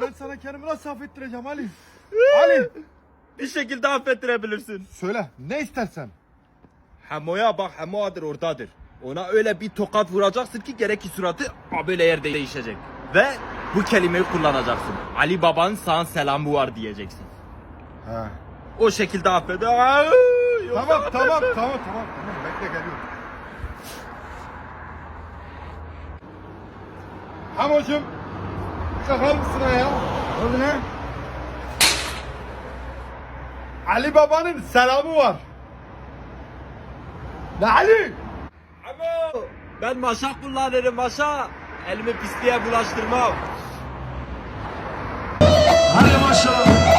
Ben sana kendimi nasıl affettireceğim Ali? Ali! Bir şekilde affettirebilirsin. Söyle, ne istersen. Hemo'ya bak, Hemo'adır oradadır. Ona öyle bir tokat vuracaksın ki gerek ki suratı böyle yerde değişecek. Ve bu kelimeyi kullanacaksın. Ali babanın sana selamı var diyeceksin. He. O şekilde affet. Tamam. Bekle geliyorum. Hamocuğum, kalkar mısın ayağa? Oldu ne? Ali babanın selamı var. Ne Ali? Hemo! Ben maşa kullanırım maşa. Elimi pisliğe bulaştırmam. Hadi maşallah.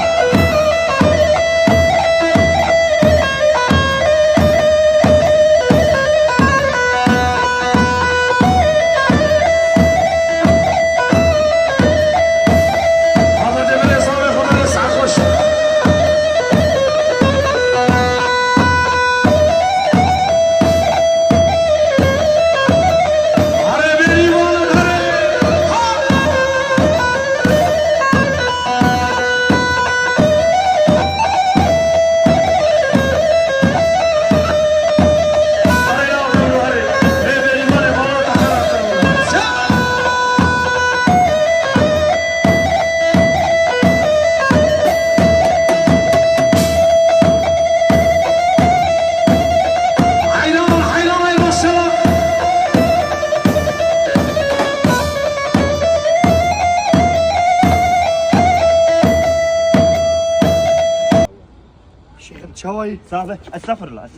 شوي صاحبي استغفر الله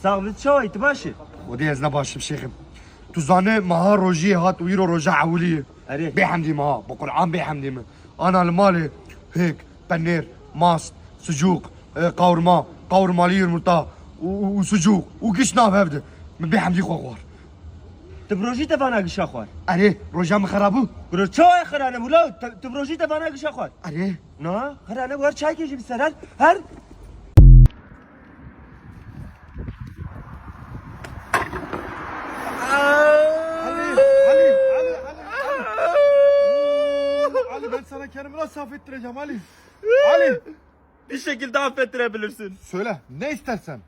صاحبي شوي تماشي ودي ازنا باشم شيخم تزاني مها روجي هات ويرو رجع عوليه أريه. بحمدي مها بقرآن بحمدي ما انا المالي هيك بنير ماست سجوق قورمالي يرمرتا وسجوق وقشناف هبده بحمدي خوار تبروجي تفانا قشا خوار اري روجا مخربو قرر شوي خرانه ولا تبروجي تفانا قشا خوار اري نا خرانه ور çay كيجي بسرال هر Ali ben sana kendimi nasıl affettireceğim Ali? Ali! Bir şekilde affettirebilirsin. Söyle, ne istersen.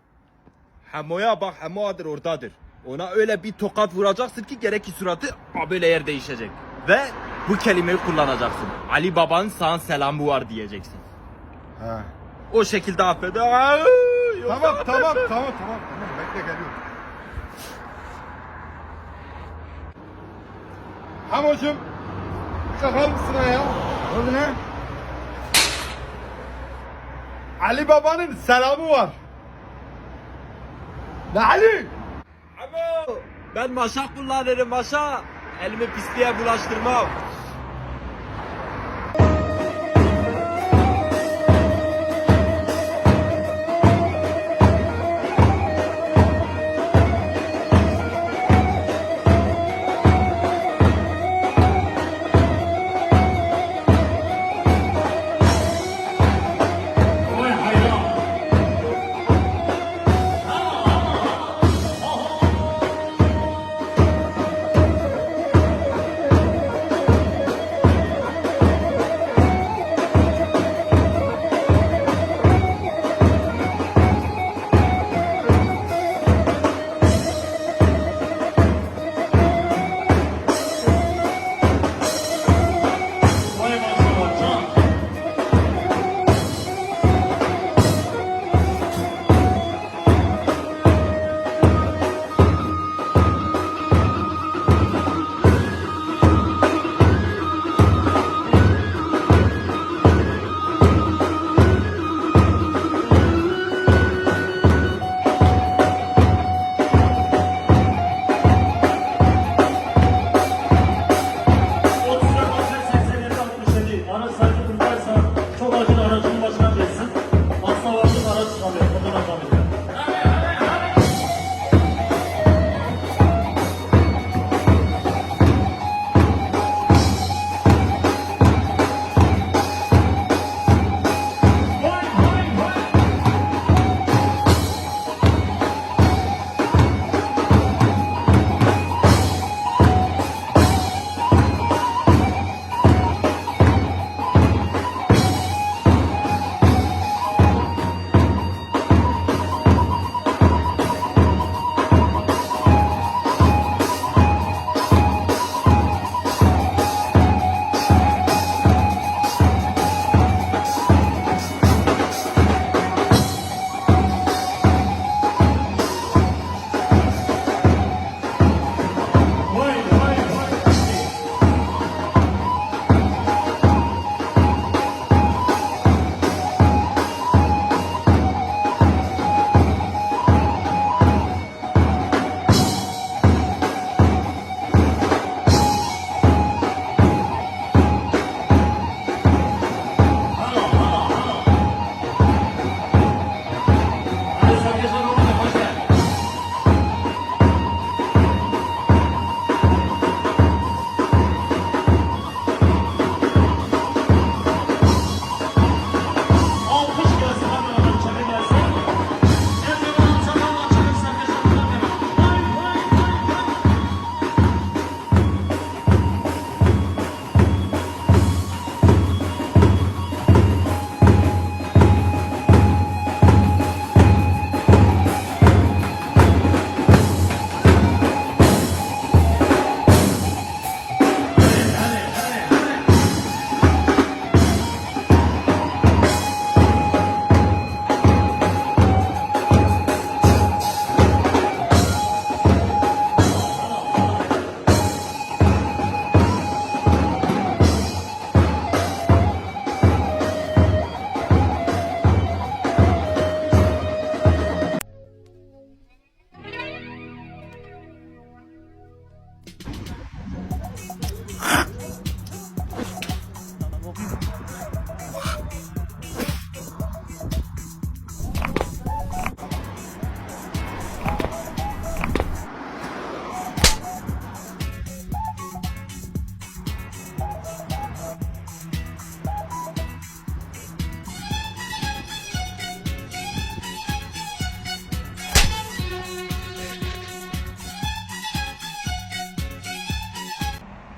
Hemo'ya bak, Hemo'adır oradadır. Ona öyle bir tokat vuracaksın ki gerek ki suratı böyle yer değişecek. Ve bu kelimeyi kullanacaksın. Ali babanın sana selamı var diyeceksin. He. O şekilde affet. Tamam. Bekle geliyorum. Hamocuğum, kalkar mısın ayağa? oldu ne? Ali Baba'nın selamı var. Ne Ali? Abo, ben maşa kullanırım maşa. Elimi pisliğe bulaştırmam. Çok acil aracın başına geçsin. Hasta varlık araç çıkamıyor. Fotoğraf alıyor.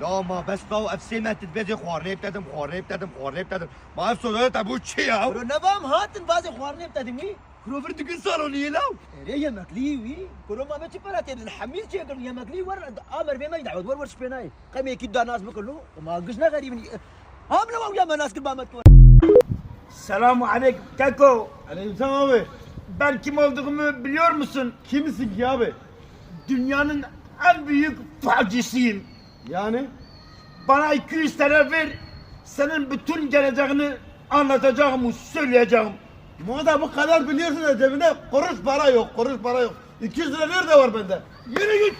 Ya ما بس باو افسي ما تتبدي خوارنيب تدم خوارنيب تدم ما افسو ده ابو تشي يا برو نبام هاتن بازی خوارنی بتدمی. كروفر تكن صالوني لا اره یمکلی وی. برو ما بچی پرات الحمیل چه کردم یمکلی ور آمر به من دعوت ور شپنای. قمی یکی داناز بکلو. ما گشنا غریبی. هم لو یا مناس کل بامت کن. Selamun aleyküm Keko. Aleykümselam abi. Ben kim olduğumu biliyor musun? Kimsin ki abi? Dünyanın en büyük facisiyim. Yani? Bana 200 TL ver. Senin bütün geleceğini anlatacağım, söyleyeceğim. Madem bu kadar biliyorsun da cebinde kuruş para yok, kuruş para yok. 200 lira nerede var bende? Yürü git.